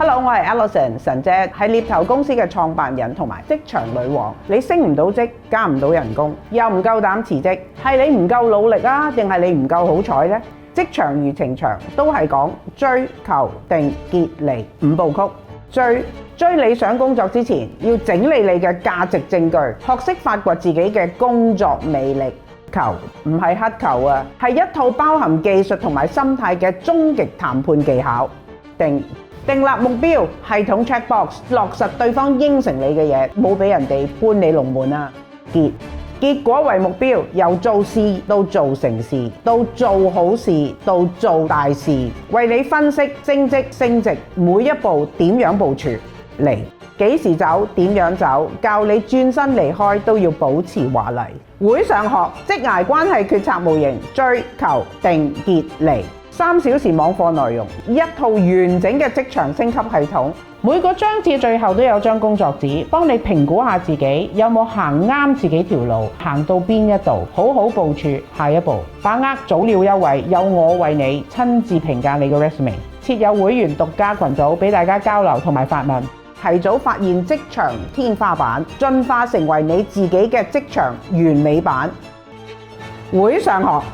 Hello， 我係 Alison 神姐，係獵頭公司嘅創辦人同埋職場女王。你升唔到職，加唔到人工，又唔夠膽辭職，係你唔夠努力啊，定係你唔夠好彩呢？職場如情場，都係講追求定結離五步曲。追理想工作之前，要整理你嘅價值證據，學識發掘自己嘅工作魅力。求唔係乞求啊，係一套包含技術同埋心態嘅終極談判技巧。訂立目標，系統 checkbox 落實對方應承你嘅嘢，冇俾人哋搬你龍門啊。結果為目標，由做事到做成事，到做好事，到做大事，為你分析升職升職每一步點樣部署。離幾時走，點樣走，教你轉身離開都要保持華麗。會上學職涯關係決策模型，追求定結離，3小時網課內容，一套完整嘅職場升級系統。每個章節最後都有張工作紙，幫你評估下自己有冇行啱自己條路，行到邊一度，好好部署下一步。把握早鳥優惠，有我為你親自評價你嘅 resume， 設有會員獨家群組俾大家交流同埋發問，提早發現職場天花板，進化成為你自己嘅職場完美版。會上學。